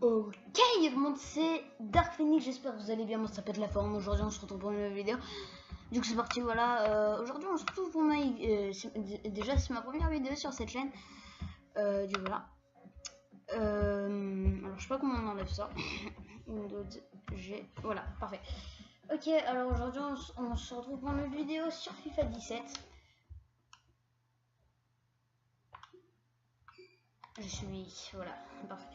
Ok, tout le monde, c'est Dark Phoenix, j'espère que vous allez bien, moi ça pète la forme. Aujourd'hui on se retrouve pour une nouvelle vidéo. Du coup c'est parti, voilà, aujourd'hui on se retrouve pour ma... déjà c'est ma première vidéo sur cette chaîne. Du coup voilà. Alors je sais pas comment on enlève ça. Windows G, voilà, parfait. Ok, alors aujourd'hui on se retrouve pour une vidéo sur FIFA 17. Je suis... voilà, parfait.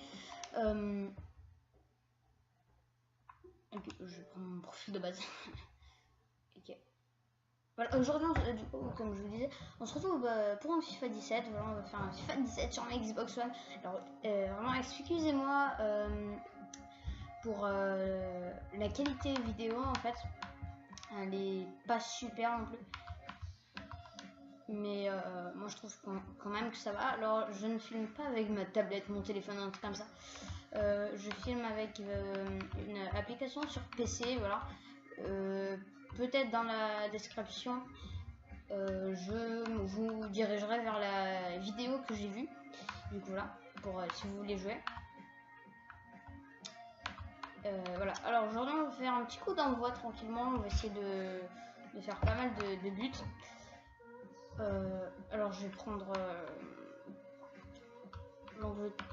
Okay, je vais prendre mon profil de base. Ok. Voilà, aujourd'hui, du coup, comme je vous disais, on se retrouve pour un FIFA 17. Voilà, on va faire un FIFA 17 sur ma Xbox One. Alors, vraiment, excusez-moi pour la qualité vidéo, en fait. Elle est pas super non plus. Mais moi, je trouve quand même que ça va. Alors, je ne filme pas avec ma tablette, mon téléphone, un truc comme ça. Je filme avec une application sur PC, voilà. Peut-être dans la description, je vous dirigerai vers la vidéo que j'ai vue. Du coup, là, pour si vous voulez jouer. Voilà. Alors aujourd'hui, on va faire un petit coup d'envoi tranquillement. On va essayer de faire pas mal de buts. Alors, je vais prendre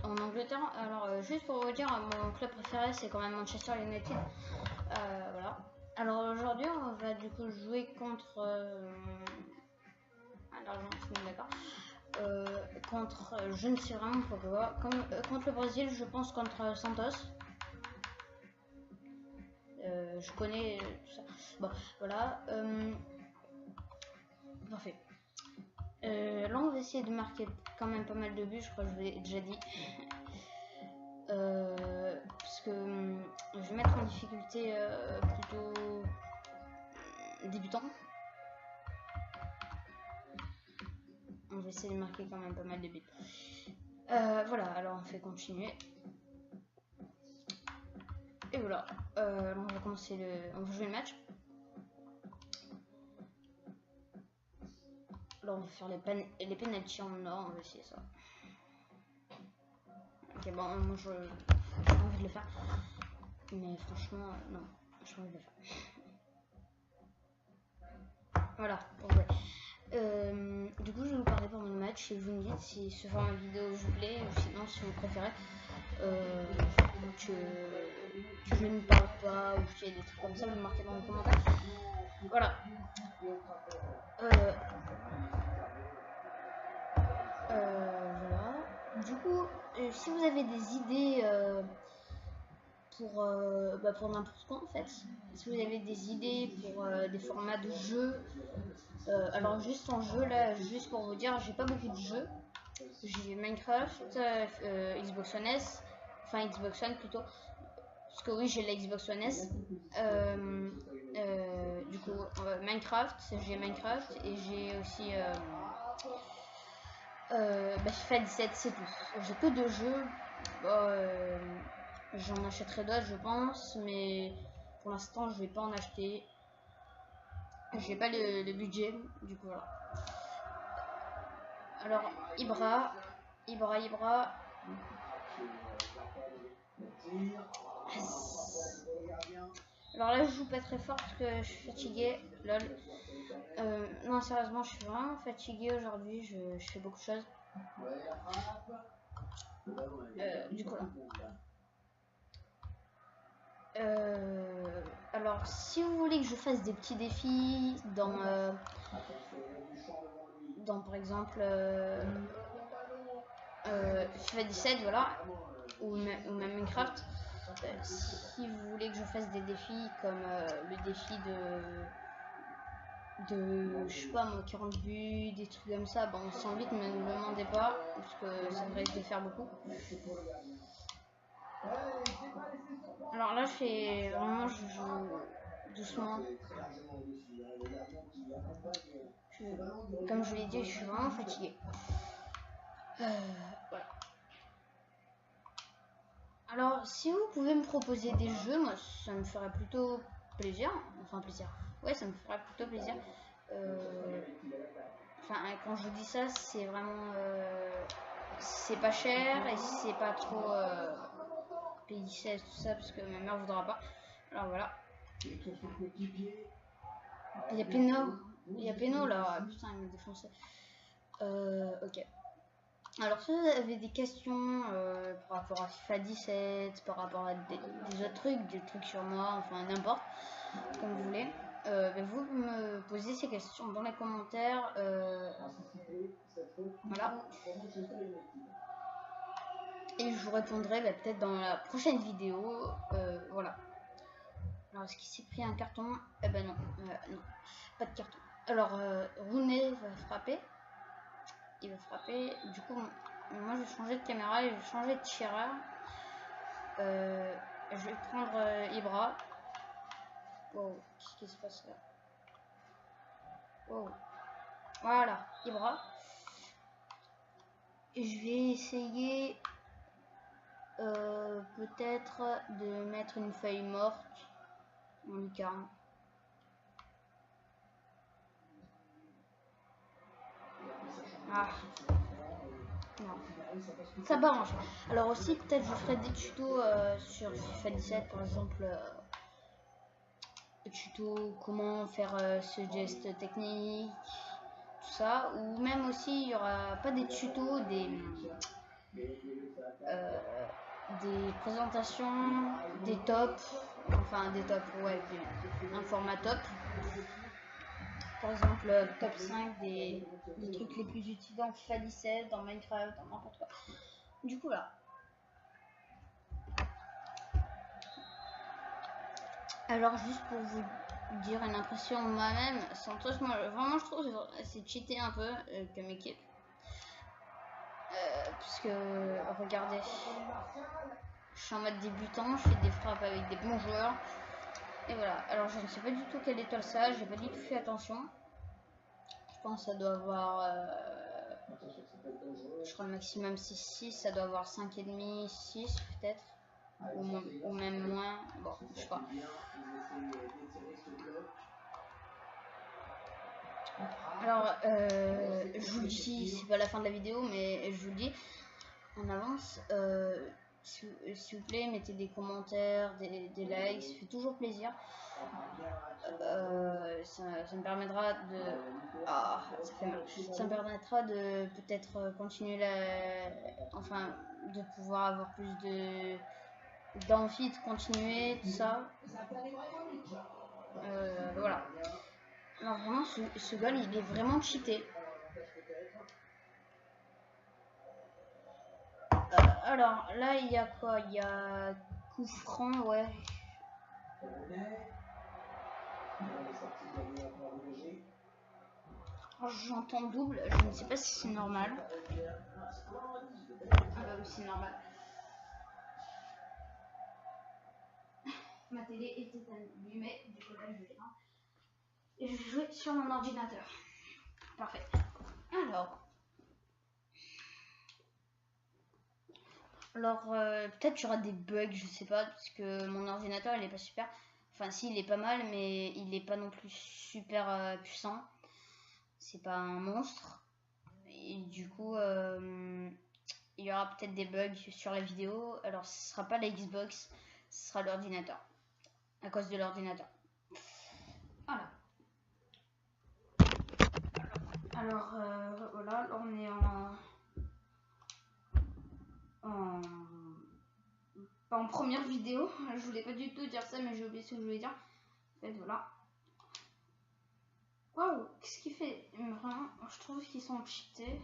en Angleterre. Alors, juste pour vous dire, mon club préféré, c'est quand même Manchester United. Voilà. Alors aujourd'hui, on va du coup jouer contre l'Argentine, d'accord. Contre, je ne sais vraiment pas quoi, comme contre le Brésil, je pense contre Santos. Je connais tout ça. Bon, voilà. Parfait. Là, on va essayer de marquer quand même pas mal de buts, je crois que je vous l'ai déjà dit. Parce que je vais mettre en difficulté plutôt débutant. On va essayer de marquer quand même pas mal de buts. Voilà, alors on fait continuer. Et voilà, on va commencer on va jouer le match. Alors on va faire les penalties en or, on va essayer ça. Ok, bon, moi j'ai envie de le faire. Mais franchement, non, j'ai envie de le faire. Voilà, pour jouer. Du coup, je vais vous parler pendant le match et vous me dites si ce format vidéo vous plaît ou sinon si vous préférez que je ne parle pas ou qu'il y ait des trucs comme ça, vous me marquez dans les commentaires. Voilà. Voilà. Du coup, si vous avez des idées pour n'importe quoi en fait, si vous avez des idées pour des formats de jeux, alors juste en jeu là, juste pour vous dire, j'ai pas beaucoup de jeux. J'ai Minecraft, Xbox One S, enfin Xbox One plutôt, parce que oui j'ai la Xbox One S. Du coup Minecraft, j'ai Minecraft et j'ai aussi FIFA 17, c'est tout. J'ai peu de jeux. J'en achèterai d'autres je pense, mais pour l'instant je vais pas en acheter. J'ai pas le budget, du coup voilà. Alors Ibra. Alors là je joue pas très fort parce que je suis fatiguée, lol. Non sérieusement je suis vraiment fatiguée aujourd'hui, je fais beaucoup de choses. Du coup là. Alors si vous voulez que je fasse des petits défis dans par exemple FIFA 17, voilà, ou même Minecraft. Si vous voulez que je fasse des défis comme le défi de je sais pas moi 40 buts, des trucs comme ça, bon sans vite ne me demandez pas parce que ça me risque de faire beaucoup. Alors là je joue doucement. Comme je l'ai dit, je suis vraiment fatiguée. Voilà. Alors si vous pouvez me proposer des jeux, moi ça me ferait plutôt plaisir. Enfin plaisir. Ouais, ça me ferait plutôt plaisir. Enfin quand je dis ça, c'est vraiment c'est pas cher et c'est pas trop P16, tout ça, parce que ma mère voudra pas. Alors voilà. Il y a Péno là, putain il m'a défoncé. Ok. Alors si vous avez des questions par rapport à FIFA 17, par rapport à des autres trucs, des trucs sur moi, enfin n'importe, comme vous voulez, vous me posez ces questions dans les commentaires. Voilà. Et je vous répondrai peut-être dans la prochaine vidéo. Voilà. Alors est-ce qu'il s'est pris un carton? Eh ben non, non, pas de carton. Alors Rooney va frapper. Il va frapper. Du coup, moi je vais changer de caméra et je vais changer de tireur. Je vais prendre Ibra. Wow, qu'est-ce qui se passe là? Wow. Voilà, Ibra. Et je vais essayer peut-être de mettre une feuille morte en lucarne. Ah. Non. Ça m'arrange. Alors aussi peut-être je ferai des tutos sur FIFA 17 par exemple. Tuto comment faire ce geste technique, tout ça, ou même aussi il y aura pas des tutos, des présentations, des tops, enfin des tops, ouais, un format top. Par exemple, top 5 des trucs les plus utiles dans FIFA 17, dans Minecraft, dans n'importe quoi. Du coup, là. Alors, juste pour vous dire une impression de moi-même, Santos, moi, vraiment, je trouve que c'est cheaté un peu comme équipe. Puisque, regardez, je suis en mode débutant, je fais des frappes avec des bons joueurs. Et voilà, alors je ne sais pas du tout quelle étoile ça, j'ai pas du tout fait attention. Je pense que ça doit avoir, je crois le maximum c'est 6, ça doit avoir 5,5, 6 peut-être, ou même moins, bon, je sais pas. Alors, je vous le dis, c'est pas la fin de la vidéo, mais je vous le dis en avance. S'il vous plaît, mettez des commentaires, des likes, ça fait toujours plaisir. Ça me permettra de... Ah, ça fait mal. Ça me permettra de peut-être continuer enfin, de pouvoir avoir plus d'envie de continuer, tout ça. Voilà. Alors vraiment, ce goal, il est vraiment cheaté. Alors, là, il y a quoi? Il y a coup franc, ouais. J'entends double, je ne sais pas si c'est normal. Ah bah oui, c'est normal. Ma télé était allumée, du coup là je vais l'éteindre. Et je vais jouer sur mon ordinateur. Parfait. Alors peut-être qu'il y aura des bugs, je sais pas, parce que mon ordinateur il est pas super. Enfin si, il est pas mal, mais il est pas non plus super puissant. C'est pas un monstre. Et du coup, il y aura peut-être des bugs sur la vidéo. Alors ce sera pas la Xbox, ce sera l'ordinateur. À cause de l'ordinateur. Voilà. Alors voilà, là on est pas en première vidéo. Je voulais pas du tout dire ça, mais j'ai oublié ce que je voulais dire. En fait, voilà. Waouh, qu'est-ce qu'il fait? Vraiment, je trouve qu'ils sont cheatés.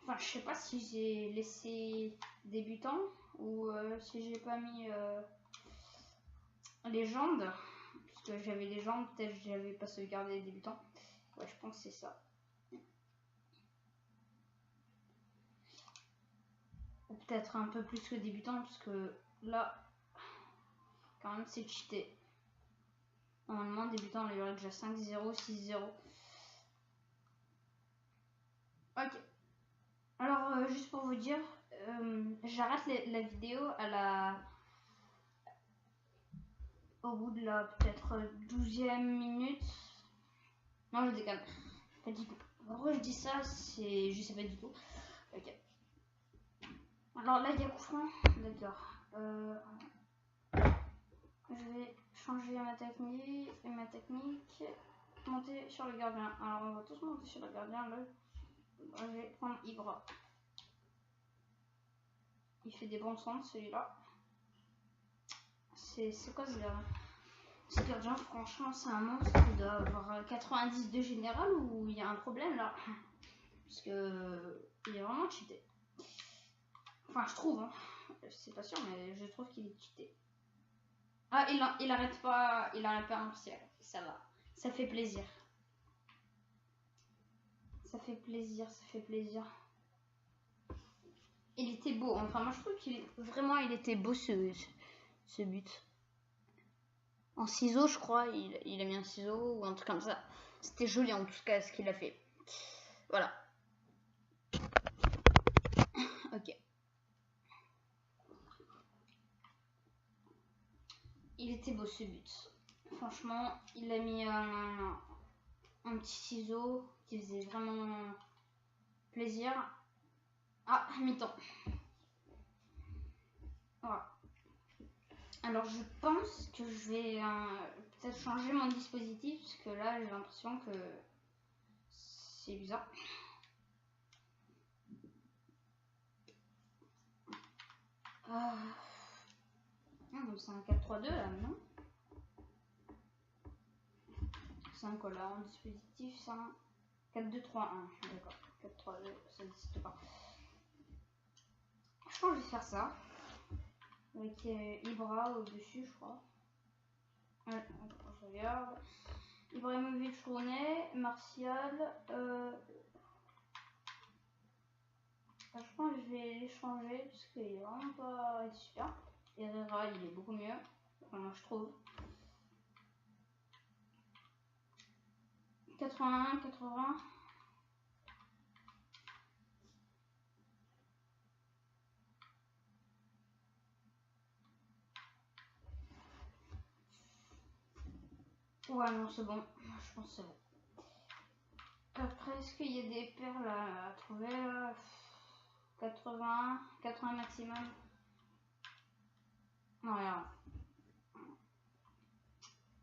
Enfin, je sais pas si j'ai laissé débutant ou si j'ai pas mis légende. Parce que j'avais légende, peut-être que j'avais pas sauvegardé débutant. Ouais, je pense que c'est ça. Ou peut-être un peu plus que débutant, parce que là, quand même, c'est cheaté. Normalement, débutant, il y aurait déjà 5-0, 6-0. Ok. Alors, juste pour vous dire, j'arrête la vidéo au bout de la peut-être 12e minute. Non, je déconne. Pas du tout. Pourquoi je dis ça? Je sais pas du tout. Ok. Alors là, il y a coup franc. D'accord. Je vais changer ma technique, monter sur le gardien. Alors on va tous monter sur le gardien. Je vais prendre Ibra. Il fait des bons centres celui-là. C'est quoi ce gardien? Ce gardien, franchement, c'est un monstre. Il doit avoir 90 de général ou il y a un problème là? Parce que il est vraiment cheaté. Enfin, je trouve, hein. C'est pas sûr, mais je trouve qu'il est cheaté. Ah, il arrête pas un ciel. Ça va. Ça fait plaisir. Ça fait plaisir. Il était beau. Enfin, moi, je trouve qu'il était beau ce but. En ciseaux, je crois. Il a mis un ciseau ou un truc comme ça. C'était joli en tout cas ce qu'il a fait. Voilà. Ok. Il était beau ce but. Franchement, il a mis un petit ciseau qui faisait vraiment plaisir. Ah, mi-temps. Voilà. Alors je pense que je vais peut-être changer mon dispositif parce que là j'ai l'impression que c'est bizarre. C'est un 4-3-2 là, non? C'est un quoi là en dispositif? C'est un 4-2-3-1. D'accord. 4-3-2, ça n'existe pas. Je pense que je vais faire ça. Avec Ibra au-dessus, je crois. Ouais, je regarde. Ibrahimovic, Rooney, Martial. Je pense que je vais les changer parce qu'il est vraiment pas super. Herrera, il est beaucoup mieux. Enfin, moi, je trouve. 81, 80. Ouais, non, c'est bon. Je pense que c'est bon. Après, est-ce qu'il y a des perles à trouver? 80, 80 maximum. Non, rien.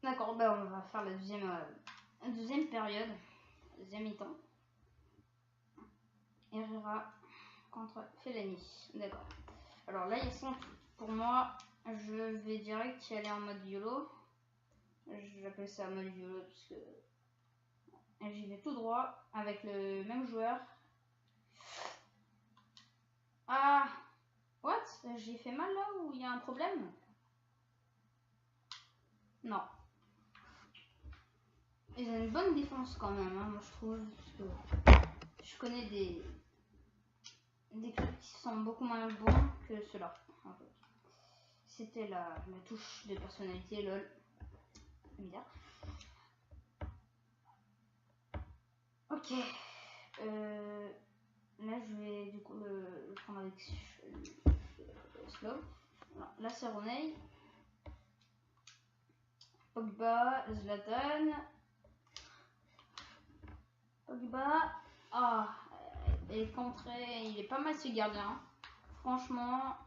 D'accord, ben on va faire la deuxième période, deuxième mi-temps. Herrera contre Fellaini. D'accord. Alors là, ils sont pour moi, je vais direct y aller en mode YOLO. J'appelle ça mode YOLO parce que j'y vais tout droit avec le même joueur. Ah, what? J'ai fait mal là ou il y a un problème? Non. Ils ont une bonne défense quand même, hein, moi je trouve. Parce que je connais des clubs qui sont beaucoup moins bons que ceux-là. En fait. C'était la touche de personnalité, lol. Bizarre. Ok. Là, je vais du coup le prendre avec slow. Alors, là, c'est Rooney. Pogba, Zlatan. Pogba. Ah, et contré, il est pas mal ce gardien. Franchement,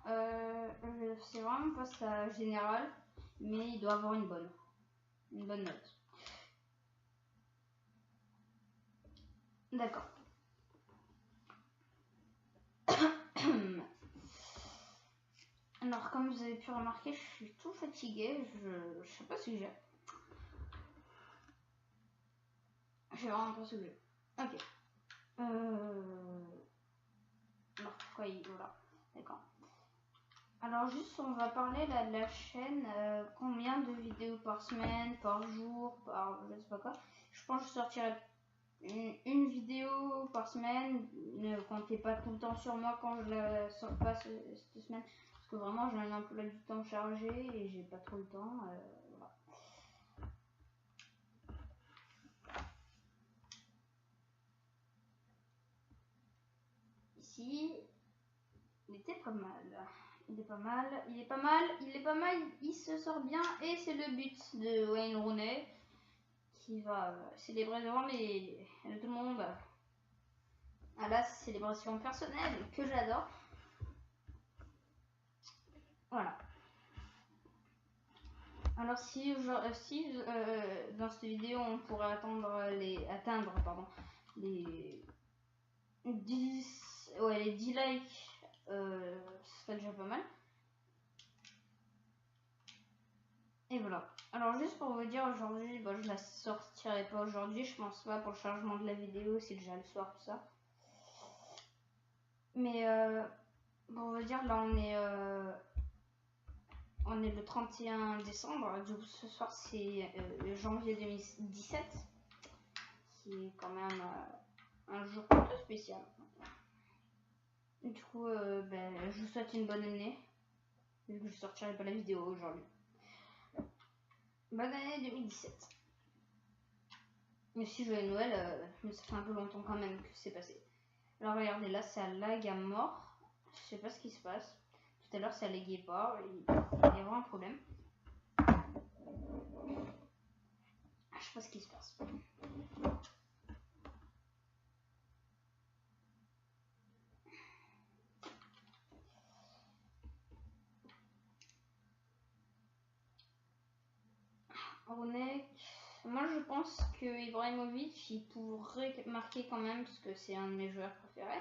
c'est vraiment pas sa générale, mais il doit avoir une bonne note. D'accord. Alors, comme vous avez pu remarquer, je suis tout fatiguée. Je sais pas si j'ai. J'ai vraiment pas ce que j'ai. Ok. Alors, pourquoi il. Voilà. D'accord. Alors, juste, on va parler là de la chaîne. Combien de vidéos par semaine, par jour, par. Je sais pas quoi. Je pense que je sortirai une vidéo par semaine. Ne comptez pas tout le temps sur moi quand je la sors pas cette semaine. Parce que vraiment, j'ai un emploi du temps chargé et j'ai pas trop le temps. Voilà. Ici, il était pas mal. Il est pas mal. Il se sort bien et c'est le but de Wayne Rooney qui va célébrer devant tout le monde à la célébration personnelle que j'adore. Voilà. Alors si, dans cette vidéo on pourrait atteindre les 10, ouais, les 10 likes, ce serait déjà pas mal. Et voilà. Alors juste pour vous dire, aujourd'hui, je la sortirai pas aujourd'hui, je pense pas, pour le chargement de la vidéo, c'est déjà le soir, tout ça. Mais pour vous dire, là on est le 31 décembre, du coup ce soir c'est janvier 2017, qui est quand même un jour un peu spécial. Du coup, je vous souhaite une bonne année, vu que je sortirai pas la vidéo aujourd'hui. Bonne année 2017. Mais si joyeux Noël, mais ça fait un peu longtemps quand même que c'est passé. Alors regardez, là ça lag à mort. Je sais pas ce qui se passe. Tout à l'heure ça laguait pas. Il y a vraiment un problème. Je sais pas ce qui se passe. Moi je pense que Ibrahimovic il pourrait marquer quand même parce que c'est un de mes joueurs préférés.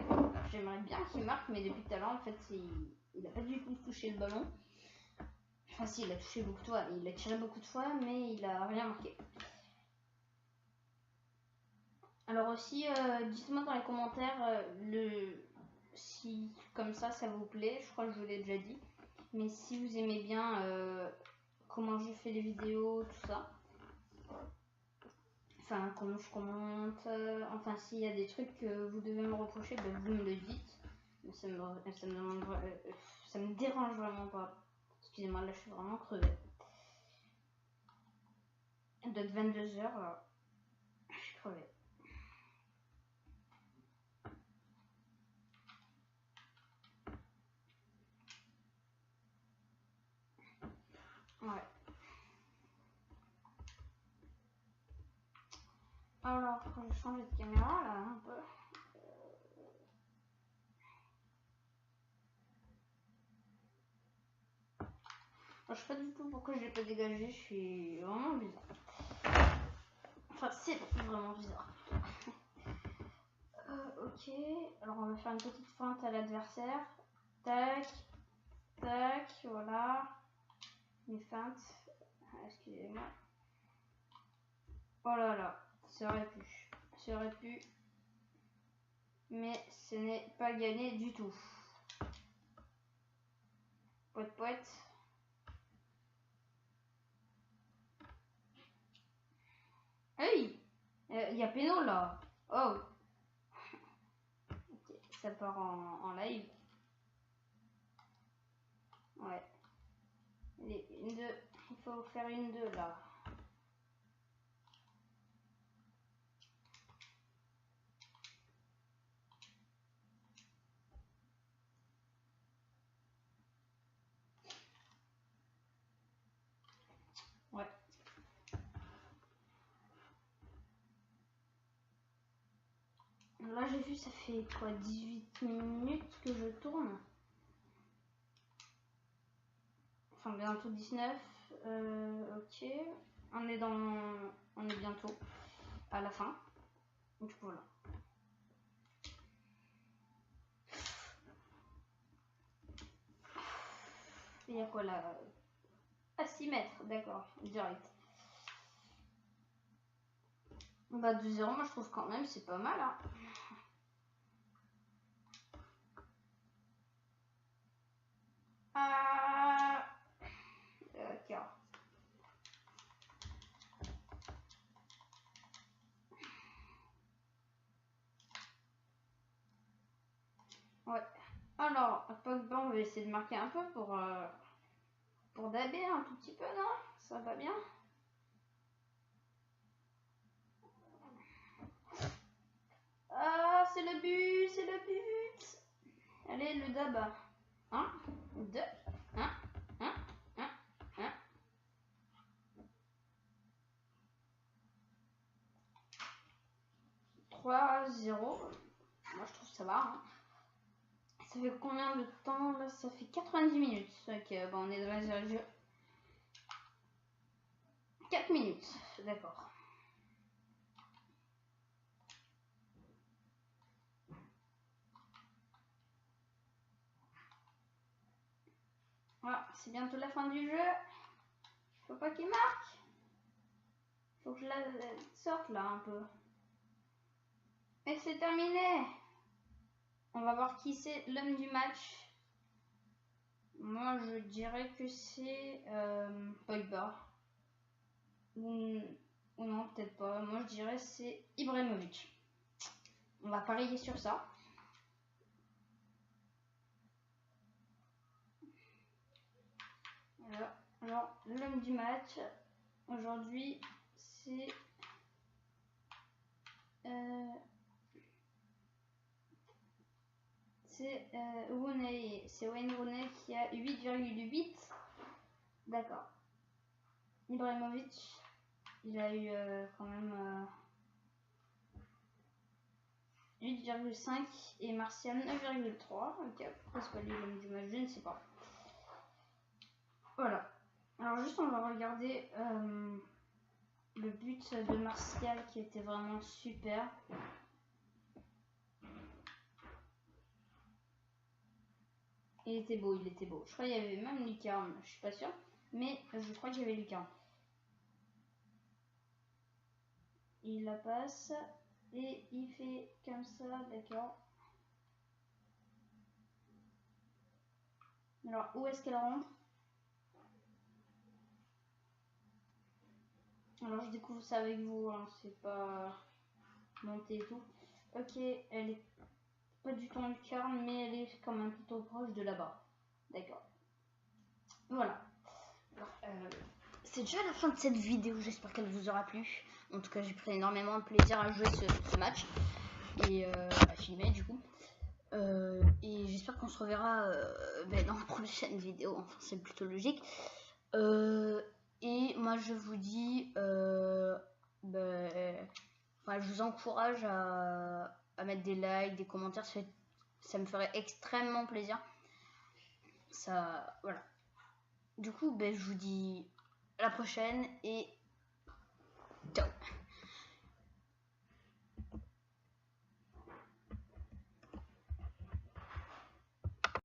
J'aimerais bien qu'il marque, mais depuis tout à l'heure en fait il a pas du tout touché le ballon. Enfin si, il a touché beaucoup de fois, il a tiré beaucoup de fois, mais il a rien marqué. Alors aussi, dites-moi dans les commentaires si comme ça vous plaît. Je crois que je vous l'ai déjà dit, mais si vous aimez bien comment je fais les vidéos, tout ça. Enfin, comment je commente, enfin s'il y a des trucs que vous devez me reprocher, vous me le dites. Ça me dérange vraiment pas. Excusez-moi, là je suis vraiment crevée. Il doit être 22 h là. Je suis crevée. Ouais. Alors, je vais changer de caméra là un peu. Je sais pas du tout pourquoi je l'ai pas dégagé, je suis vraiment bizarre. Enfin, c'est vraiment bizarre. Ok, alors on va faire une petite feinte à l'adversaire. Tac, tac, voilà. Une feinte. Excusez-moi. Oh là là, ça aurait pu. Mais ce n'est pas gagné du tout. Poète, poète. Hey, il y a péno là. Oh. Okay, ça part en live. Ouais. Allez, une, deux. Il faut faire une, deux là. Ouais. Là j'ai vu ça fait quoi 18 minutes que je tourne. Enfin bientôt 19. Ok. On est bientôt à la fin. Donc voilà. Il y a quoi là? À 6 mètres, d'accord, direct. Bah 2-0, moi je trouve quand même c'est pas mal. Hein. D'accord. Ouais. Alors, Pogba, on va essayer de marquer un peu pour daber un tout petit peu, non? Ça va bien? Ah, c'est le but, c'est le but. Allez, le dab. 1, 2, 1, 1, 1, 1. 3-0. Moi, je trouve ça va. Hein. Ça fait combien de temps là? Ça fait 90 minutes. Ok, bon, on est dans la jeu. 4 minutes, d'accord. Voilà, c'est bientôt la fin du jeu. Faut pas qu'il marque. Faut que je la sorte là un peu. Et c'est terminé. On va voir qui c'est l'homme du match. Moi je dirais que c'est Pogba. Ou non, peut-être pas. Moi je dirais c'est Ibrahimovic. On va parier sur ça. Alors l'homme du match aujourd'hui c'est Rooney. C'est Wayne Rooney qui a 8,8. D'accord. Ibrahimovic, il a eu quand même 8,5 et Martial 9,3. Ok, pourquoi c'est pas lui l'homme du match, je ne sais pas. Voilà. Alors juste on va regarder le but de Martial qui était vraiment super. Il était beau, il était beau. Je crois qu'il y avait même lucarne, je suis pas sûre, mais je crois qu'il y avait lucarne. Il la passe et il fait comme ça, d'accord. Alors où est-ce qu'elle rentre? Alors je découvre ça avec vous, hein, c'est pas monté et tout. Ok, elle est pas du tout en lucarne, mais elle est quand même plutôt proche de là-bas. D'accord. Voilà. C'est déjà la fin de cette vidéo, j'espère qu'elle vous aura plu. En tout cas, j'ai pris énormément de plaisir à jouer ce match et à filmer du coup. Et j'espère qu'on se reverra dans la prochaine vidéo, enfin c'est plutôt logique. Et moi je vous dis, je vous encourage à mettre des likes, des commentaires, ça me ferait extrêmement plaisir. Ça, voilà. Du coup, je vous dis à la prochaine et ciao.